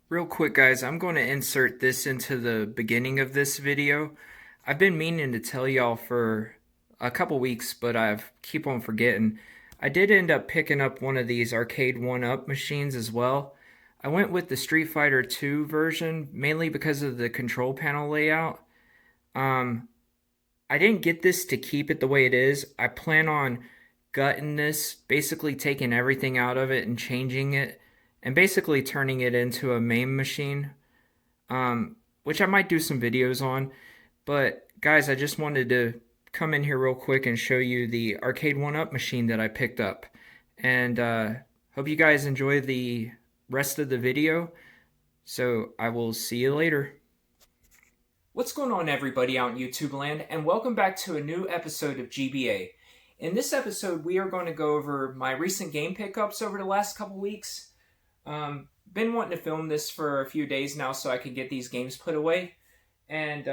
Real quick, guys, I'm going to insert this into the beginning of this video. I've been meaning to tell y'all for a couple weeks, but I've keep on forgetting. I did end up picking up one of these arcade 1-up machines as well. I went with the Street Fighter 2 version, mainly because of the control panel layout. I didn't get this to keep it the way it is. I plan on gutting this, basically taking everything out of it and changing it, and basically turning it into a MAME machine, which I might do some videos on. But guys, I just wanted to come in here real quick and show you the arcade 1-up machine that I picked up. And hope you guys enjoy the rest of the video. So I will see you later. What's going on, everybody out in YouTube land, and welcome back to a new episode of GBA. In this episode, we are going to go over my recent game pickups over the last couple weeks. Been wanting to film this for a few days now so I could get these games put away. And,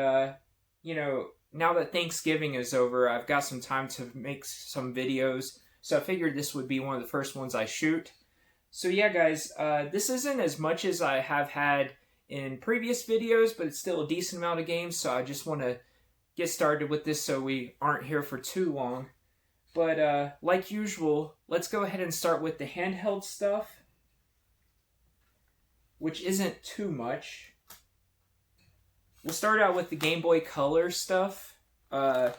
now that Thanksgiving is over, I've got some time to make some videos. So I figured this would be one of the first ones I shoot. So yeah, guys, this isn't as much as I have had in previous videos, but it's still a decent amount of games. So I just want to get started with this so we aren't here for too long. But like usual, let's go ahead and start with the handheld stuff, which isn't too much. We'll start out with the Game Boy Color stuff. Not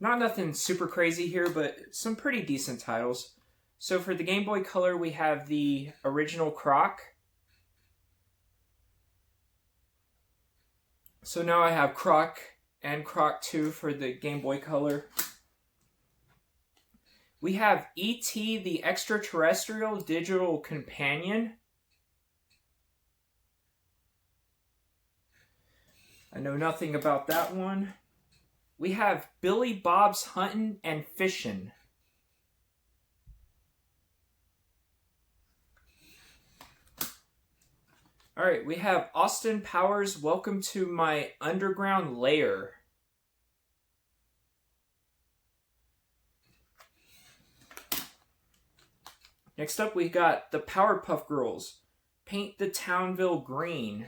nothing super crazy here, but some pretty decent titles. So for the Game Boy Color, we have the original Croc. So now I have Croc and Croc 2 for the Game Boy Color. We have E.T. the Extraterrestrial Digital Companion. I know nothing about that one. We have Billy Bob's Huntin' and Fishin'. Alright, we have Austin Powers' Welcome to My Underground Lair. Next up, we got the Powerpuff Girls, Paint the Townville Green.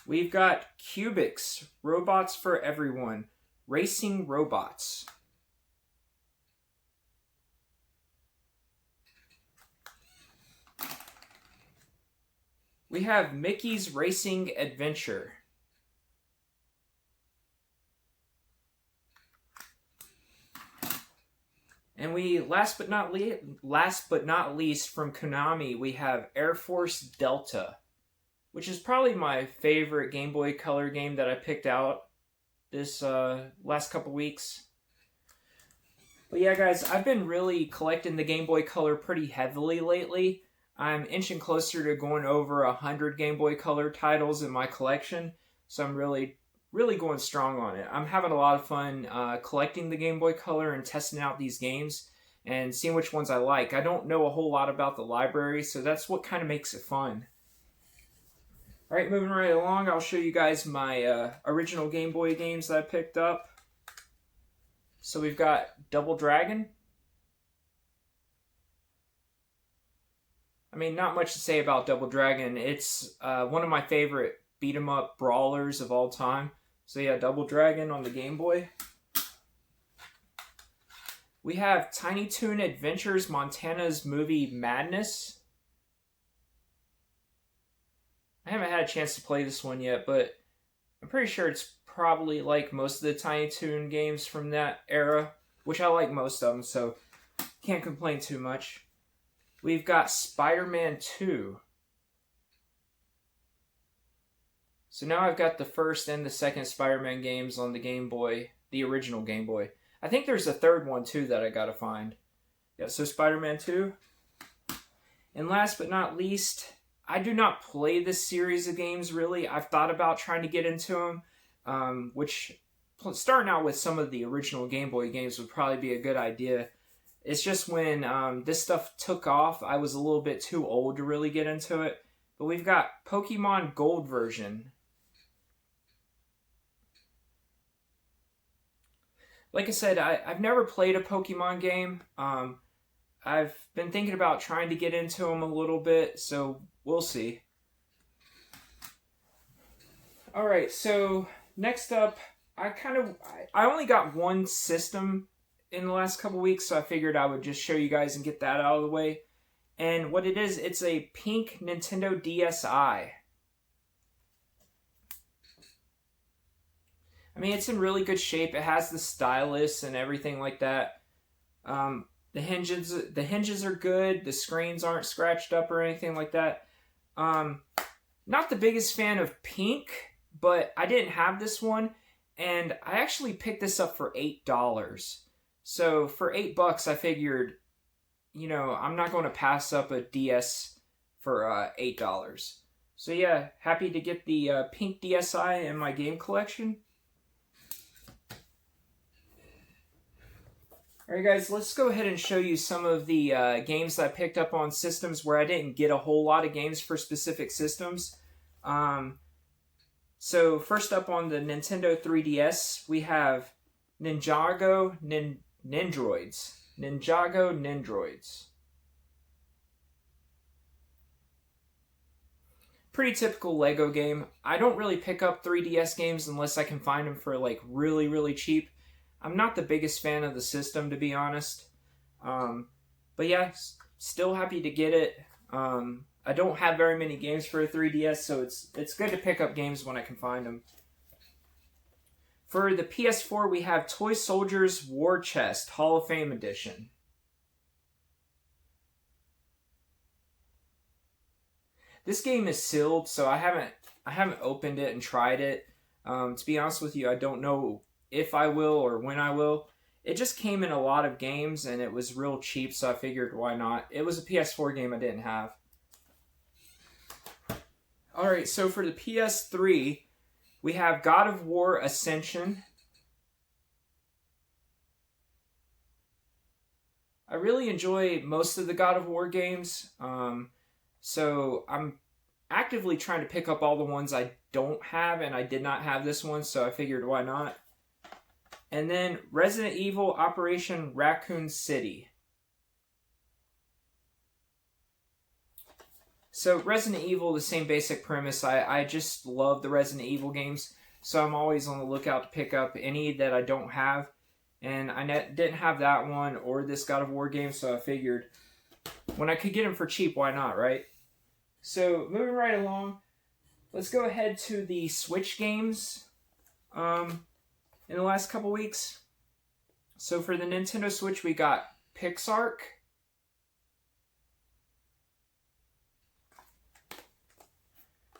We've got Cubics, Robots for Everyone, Racing Robots. We have Mickey's Racing Adventure. And last but not least, from Konami, we have Air Force Delta, which is probably my favorite Game Boy Color game that I picked out this last couple weeks. But yeah, guys, I've been really collecting the Game Boy Color pretty heavily lately. I'm inching closer to going over 100 Game Boy Color titles in my collection, so I'm really going strong on it. I'm having a lot of fun collecting the Game Boy Color and testing out these games and seeing which ones I like. I don't know a whole lot about the library, so that's what kind of makes it fun. Alright, moving right along, I'll show you guys my original Game Boy games that I picked up. So we've got Double Dragon. I mean, not much to say about Double Dragon. It's one of my favorite beat-em-up brawlers of all time. So yeah, Double Dragon on the Game Boy. We have Tiny Toon Adventures Montana's Movie Madness. I haven't had a chance to play this one yet, but I'm pretty sure it's probably like most of the Tiny Toon games from that era, which I like most of them, so can't complain too much. We've got Spider-Man 2. So now I've got the first and the second Spider-Man games on the Game Boy, the original Game Boy. I think there's a third one too that I gotta find. Yeah, so Spider-Man 2. And last but not least, I do not play this series of games really. I've thought about trying to get into them, which starting out with some of the original Game Boy games would probably be a good idea. It's just when this stuff took off, I was a little bit too old to really get into it. But we've got Pokemon Gold version. like I said, I've never played a Pokemon game. I've been thinking about trying to get into them a little bit, so we'll see. All right, so next up, I only got one system in the last couple weeks, so I figured I would just show you guys and get that out of the way. And what it is, it's a pink Nintendo DSi. I mean, it's in really good shape. It has the stylus and everything like that. The hinges are good. The screens aren't scratched up or anything like that. Not the biggest fan of pink, but I didn't have this one, and I actually picked this up for $8. So for $8, I figured, you know, I'm not going to pass up a DS for $8. So yeah, happy to get the pink DSi in my game collection. Alright guys, let's go ahead and show you some of the games that I picked up on systems where I didn't get a whole lot of games for specific systems. So first up on the Nintendo 3DS, we have Ninjago Nendroids. Ninjago Nendroids. Pretty typical Lego game. I don't really pick up 3DS games unless I can find them for like really, really cheap. I'm not the biggest fan of the system, to be honest. But yeah, still happy to get it. I don't have very many games for a 3DS, so it's good to pick up games when I can find them. For the PS4, we have Toy Soldiers War Chest Hall of Fame Edition. This game is sealed, so I haven't opened it and tried it. To be honest with you, I don't know if I will or when I will. It just came in a lot of games and it was real cheap, so I figured why not. It was a PS4 game I didn't have. Alright, so for the PS3, we have God of War Ascension. I really enjoy most of the God of War games, so I'm actively trying to pick up all the ones I don't have, and I did not have this one, so I figured why not. And then Resident Evil Operation Raccoon City. So Resident Evil, the same basic premise. I just love the Resident Evil games, so I'm always on the lookout to pick up any that I don't have. And I didn't have that one or this God of War game, so I figured when I could get them for cheap, why not, right? So moving right along, let's go ahead to the Switch games in the last couple weeks. So for the Nintendo Switch, we got Pixark.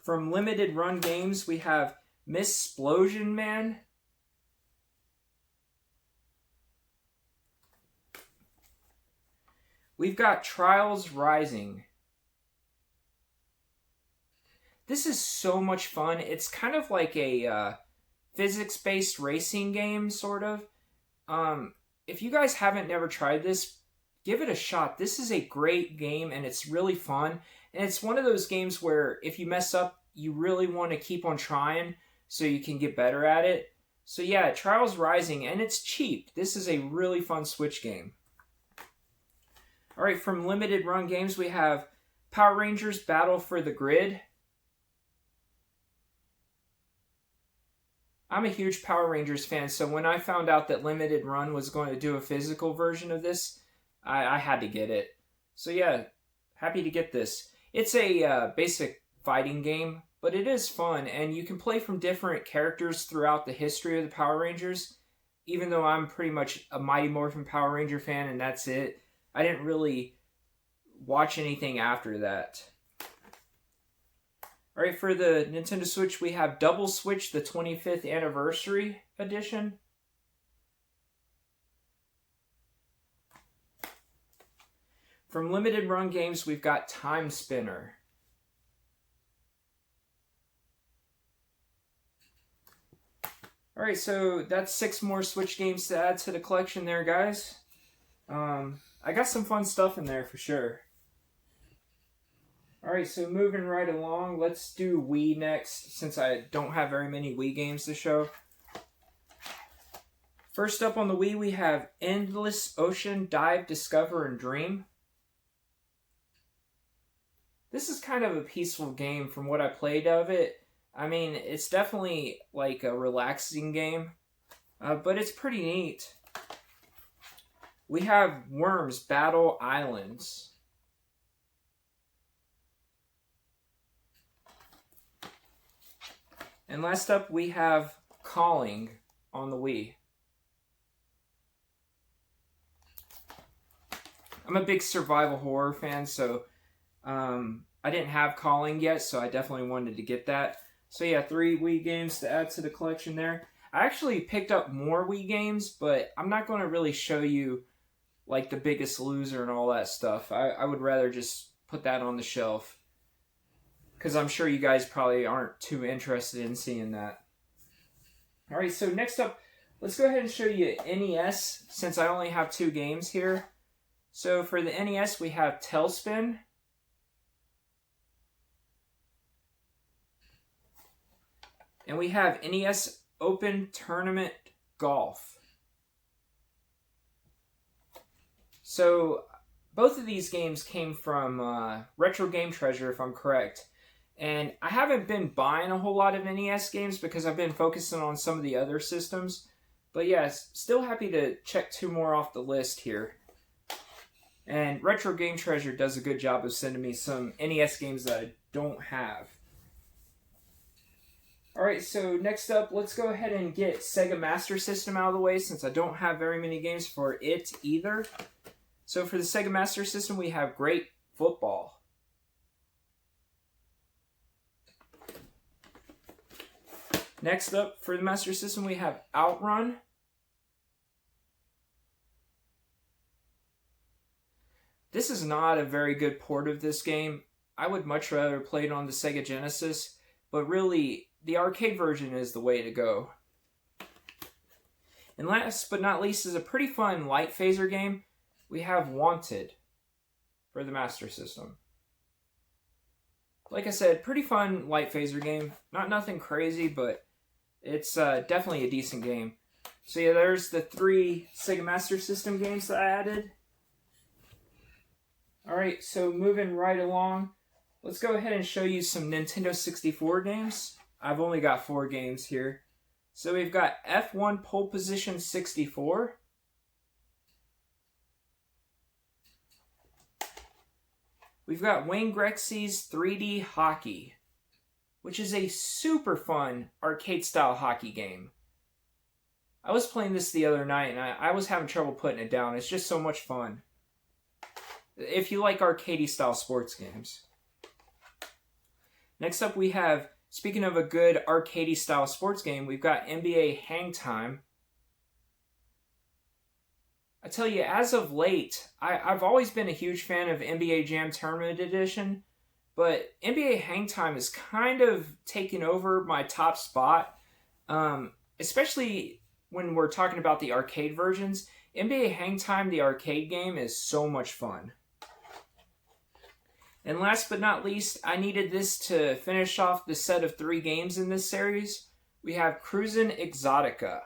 From Limited Run Games, we have Missplosion Man. We've got Trials Rising. This is so much fun. It's kind of like a physics-based racing game, sort of. If you guys haven't never tried this, give it a shot. This is a great game, and it's really fun. And it's one of those games where if you mess up, you really want to keep on trying so you can get better at it. So yeah, Trials Rising, and it's cheap. This is a really fun Switch game. Alright, from Limited Run Games, we have Power Rangers Battle for the Grid. I'm a huge Power Rangers fan, so when I found out that Limited Run was going to do a physical version of this, I had to get it. So yeah, happy to get this. It's a basic fighting game, but it is fun, and you can play from different characters throughout the history of the Power Rangers, even though I'm pretty much a Mighty Morphin Power Ranger fan, and that's it. I didn't really watch anything after that. Alright, for the Nintendo Switch, we have Double Switch, the 25th Anniversary Edition. From Limited Run Games, we've got Time Spinner. Alright, so that's 6 more Switch games to add to the collection there, guys. I got some fun stuff in there for sure. Alright, so moving right along, let's do Wii next, since I don't have very many Wii games to show. First up on the Wii, we have Endless Ocean Dive, Discover, and Dream. This is kind of a peaceful game from what I played of it. I mean, it's definitely like a relaxing game, but it's pretty neat. We have Worms Battle Islands. And last up, we have Calling on the Wii. I'm a big survival horror fan, so I didn't have Calling yet, so I definitely wanted to get that. So yeah, 3 Wii games to add to the collection there. I actually picked up more Wii games, but I'm not going to really show you like The Biggest Loser and all that stuff. I would rather just put that on the shelf, because I'm sure you guys probably aren't too interested in seeing that. Alright, so next up, let's go ahead and show you NES, since I only have 2 games here. So for the NES, we have Tailspin. And we have NES Open Tournament Golf. So both of these games came from Retro Game Treasure, if I'm correct. And I haven't been buying a whole lot of NES games because I've been focusing on some of the other systems. But yeah, still happy to check 2 more off the list here. And Retro Game Treasure does a good job of sending me some NES games that I don't have. Alright, so next up, let's go ahead and get Sega Master System out of the way, since I don't have very many games for it either. So for the Sega Master System, we have Great Football. Next up, for the Master System, we have Outrun. This is not a very good port of this game. I would much rather play it on the Sega Genesis, but really, the arcade version is the way to go. And last but not least is a pretty fun light phaser game. We have Wanted for the Master System. Like I said, pretty fun light phaser game. Not nothing crazy, but it's definitely a decent game. So yeah, there's the 3 Sega Master System games that I added. Alright, so moving right along, let's go ahead and show you some Nintendo 64 games. I've only got 4 games here. So we've got F1 Pole Position 64. We've got Wayne Gretzky's 3D Hockey, which is a super fun arcade-style hockey game. I was playing this the other night, and I was having trouble putting it down. It's just so much fun. If you like arcade-style sports games. Next up, we have, speaking of a good arcade-style sports game, we've got NBA Hang Time. I tell you, as of late, I've always been a huge fan of NBA Jam Tournament Edition, but NBA Hang Time is kind of taking over my top spot, especially when we're talking about the arcade versions. NBA Hang Time, the arcade game, is so much fun. And last but not least, I needed this to finish off the set of 3 games in this series. We have Cruisin' Exotica.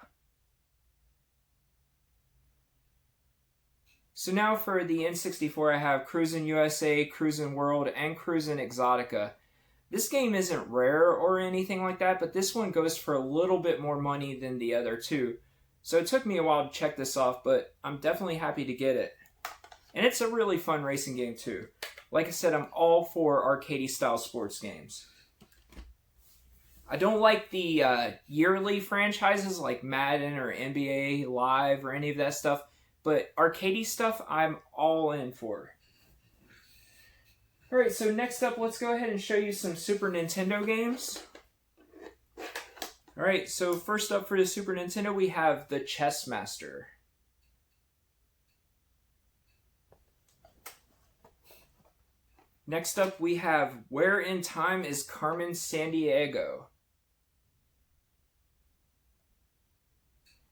So now for the N64, I have Cruisin' USA, Cruisin' World, and Cruisin' Exotica. This game isn't rare or anything like that, but this one goes for a little bit more money than the other 2. So it took me a while to check this off, but I'm definitely happy to get it. And it's a really fun racing game too. Like I said, I'm all for arcade-style sports games. I don't like the yearly franchises like Madden or NBA Live or any of that stuff, but arcade stuff, I'm all in for. Alright, so next up, let's go ahead and show you some Super Nintendo games. Alright, so first up for the Super Nintendo, we have the Chess Master. Next up, we have Where in Time is Carmen Sandiego?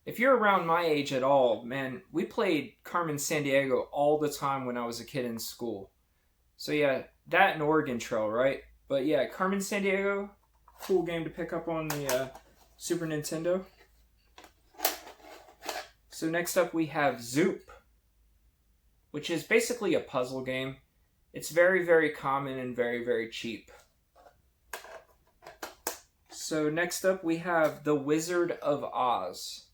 If you're around my age at all, man, we played Carmen Sandiego all the time when I was a kid in school. So yeah, that and Oregon Trail, right? But yeah, Carmen Sandiego, cool game to pick up on the Super Nintendo. So next up we have Zoop, which is basically a puzzle game. It's very, very common and very, very cheap. So next up we have The Wizard of Oz.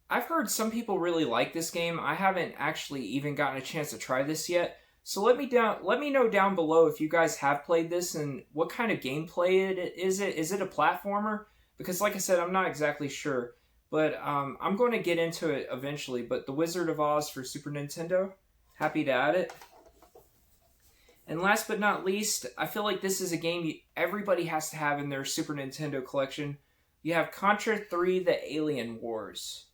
I've heard some people really like this game. I haven't actually even gotten a chance to try this yet. So let me know down below if you guys have played this and what kind of gameplay it is. Is it a platformer? Because like I said, I'm not exactly sure. But I'm going to get into it eventually. But The Wizard of Oz for Super Nintendo. Happy to add it. And last but not least, I feel like this is a game everybody has to have in their Super Nintendo collection. You have Contra 3: The Alien Wars.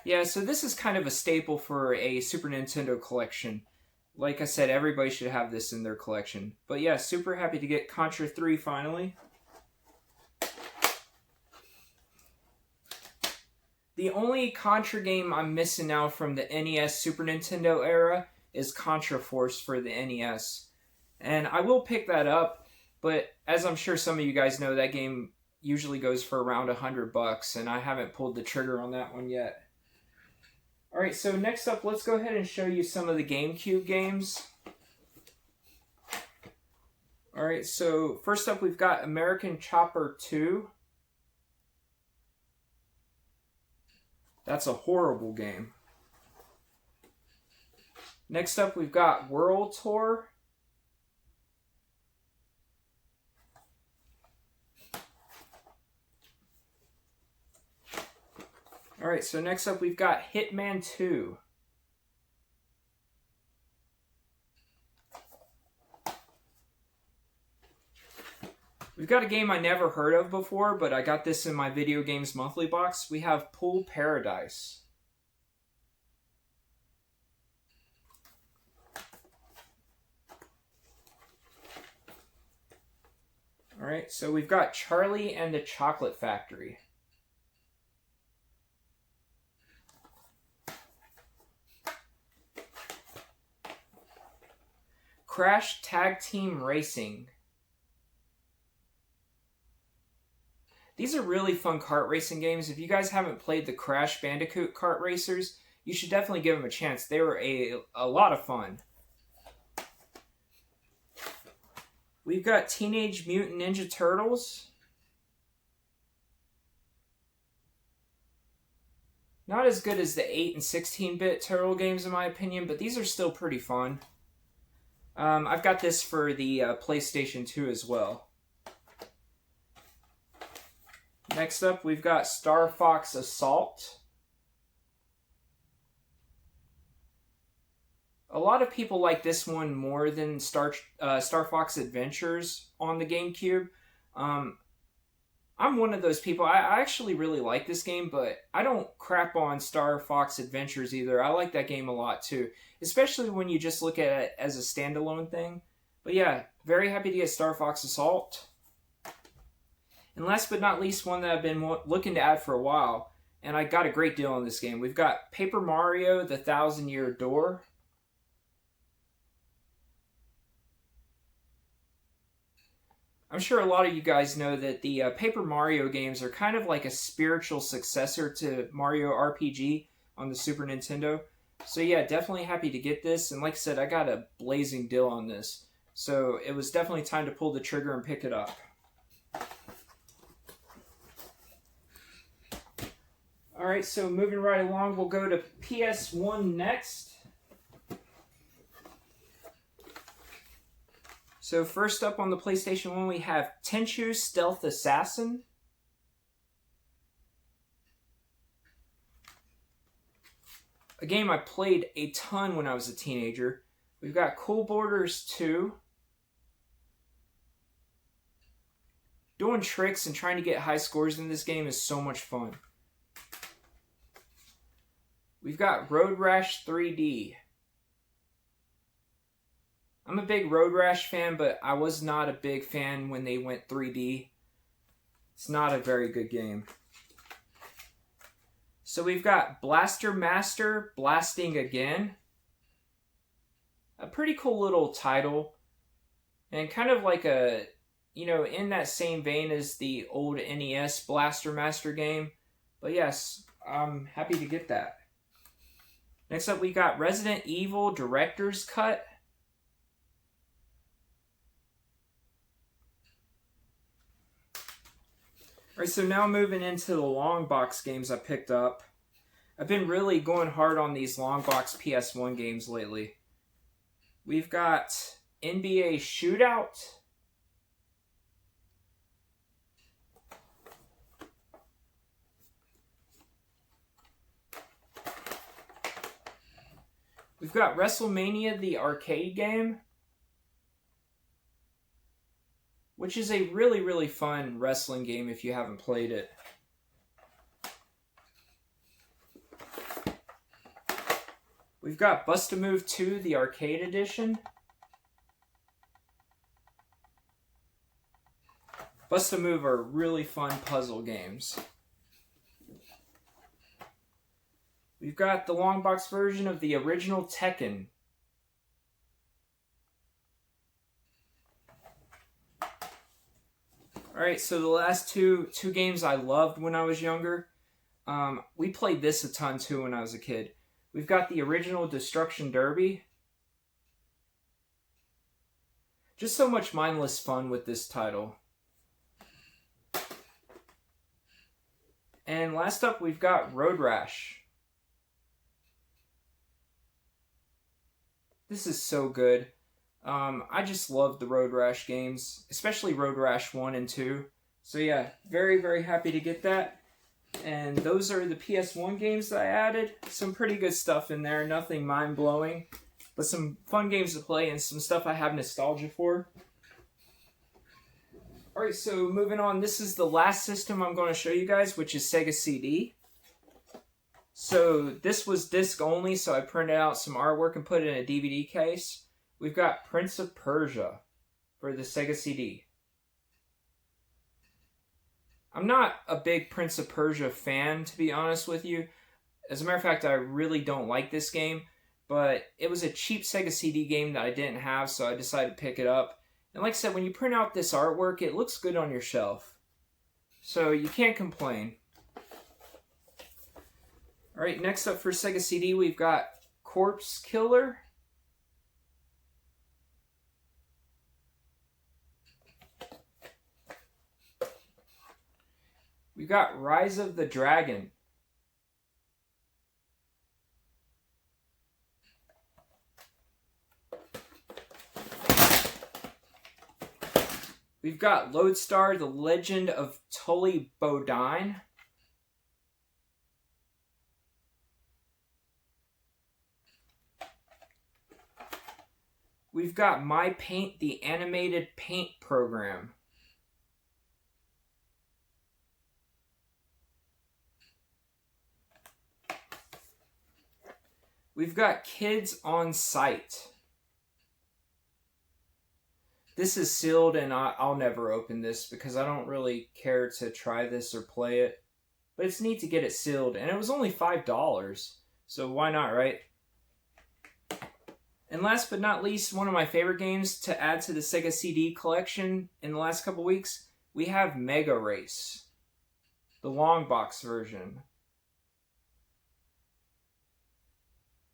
Yeah, so this is kind of a staple for a Super Nintendo collection. Like I said, everybody should have this in their collection. But yeah, super happy to get Contra 3 finally. The only Contra game I'm missing now from the NES Super Nintendo era is Contra Force for the NES. And I will pick that up, but as I'm sure some of you guys know, that game usually goes for around $100, and I haven't pulled the trigger on that one yet. Alright, so next up, let's go ahead and show you some of the GameCube games. Alright, so first up we've got American Chopper 2. That's a horrible game. Next up we've got World Tour. Alright, so next up we've got Hitman 2. We've got a game I never heard of before, but I got this in my Video Games Monthly box. We have Pool Paradise. Alright, so we've got Charlie and the Chocolate Factory. Crash Tag Team Racing. These are really fun kart racing games. If you guys haven't played the Crash Bandicoot kart racers, you should definitely give them a chance. They were a lot of fun. We've got Teenage Mutant Ninja Turtles. Not as good as the 8 and 16-bit Turtle games in my opinion, but these are still pretty fun. I've got this for the PlayStation 2 as well. Next up, we've got Star Fox Assault. A lot of people like this one more than Star Fox Adventures on the GameCube. I'm one of those people. I actually really like this game, but I don't crap on Star Fox Adventures either. I like that game a lot too, especially when you just look at it as a standalone thing. But yeah, very happy to get Star Fox Assault. And last but not least, one that I've been looking to add for a while, and I got a great deal on this game. We've got Paper Mario: The Thousand-Year Door. I'm sure a lot of you guys know that the Paper Mario games are kind of like a spiritual successor to Mario RPG on the Super Nintendo. So yeah, definitely happy to get this. And like I said, I got a blazing deal on this. So it was definitely time to pull the trigger and pick it up. Alright, so moving right along, we'll go to PS1 next. So first up on the PlayStation 1, we have Tenchu Stealth Assassin. A game I played a ton when I was a teenager. We've got Cool Borders 2. Doing tricks and trying to get high scores in this game is so much fun. We've got Road Rash 3D. I'm a big Road Rash fan, but I was not a big fan when they went 3D. It's not a very good game. So we've got Blaster Master Blasting Again. A pretty cool little title. And kind of like a, in that same vein as the old NES Blaster Master game. But yes, I'm happy to get that. Next up, we got Resident Evil Director's Cut. Alright, so now moving into the long box games I picked up. I've been really going hard on these long box PS1 games lately. We've got NBA Shootout. We've got WrestleMania, the arcade game, which is a really, really fun wrestling game if you haven't played it. We've got Bust-A-Move 2, the arcade edition. Bust-A-Move are really fun puzzle games. We've got the long box version of the original Tekken. Alright, so the last two games I loved when I was younger. We played this a ton too when I was a kid. We've got the original Destruction Derby. Just so much mindless fun with this title. And last up, we've got Road Rash. This is so good. I just love the Road Rash games, especially Road Rash 1 and 2. So yeah, very, very happy to get that. And those are the PS1 games that I added. Some pretty good stuff in there, nothing mind-blowing, but some fun games to play and some stuff I have nostalgia for. Alright, so moving on, this is the last system I'm going to show you guys, which is Sega CD. So this was disc only, so I printed out some artwork and put it in a DVD case. We've got Prince of Persia for the Sega CD. I'm not a big Prince of Persia fan, to be honest with you. As a matter of fact, I really don't like this game, but it was a cheap Sega CD game that I didn't have, so I decided to pick it up. And like I said, when you print out this artwork, it looks good on your shelf. So you can't complain. Alright, next up for Sega CD, we've got Corpse Killer. We've got Rise of the Dragon. We've got Lodestar, The Legend of Tully Bodine. We've got My Paint, the animated paint program. We've got Kids on Site. This is sealed and I'll never open this because I don't really care to try this or play it. But it's neat to get it sealed, and it was only $5. So why not, right? And last but not least, one of my favorite games to add to the Sega CD collection in the last couple weeks, we have Mega Race, the long box version.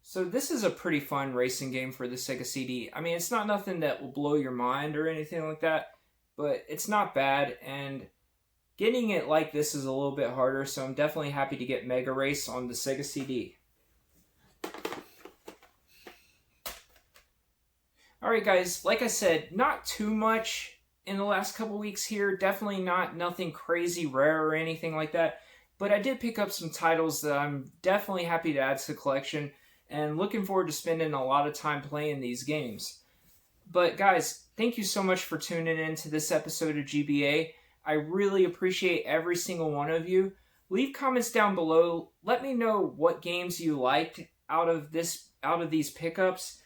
So this is a pretty fun racing game for the Sega CD. I mean, it's not nothing that will blow your mind or anything like that, but it's not bad, and getting it like this is a little bit harder, so I'm definitely happy to get Mega Race on the Sega CD. Alright guys, like I said, not too much in the last couple weeks here. Definitely nothing crazy rare or anything like that. But I did pick up some titles that I'm definitely happy to add to the collection, and looking forward to spending a lot of time playing these games. But guys, thank you so much for tuning in to this episode of GBA. I really appreciate every single one of you. Leave comments down below. Let me know what games you liked out of these pickups.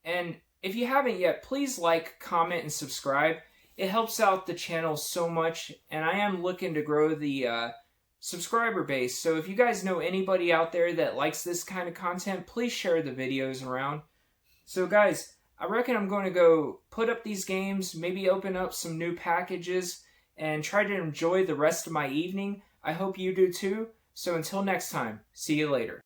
And if you haven't yet, please like, comment, and subscribe. It helps out the channel so much, and I am looking to grow the subscriber base. So if you guys know anybody out there that likes this kind of content, please share the videos around. So guys, I reckon I'm going to go put up these games, maybe open up some new packages, and try to enjoy the rest of my evening. I hope you do too. So until next time, see you later.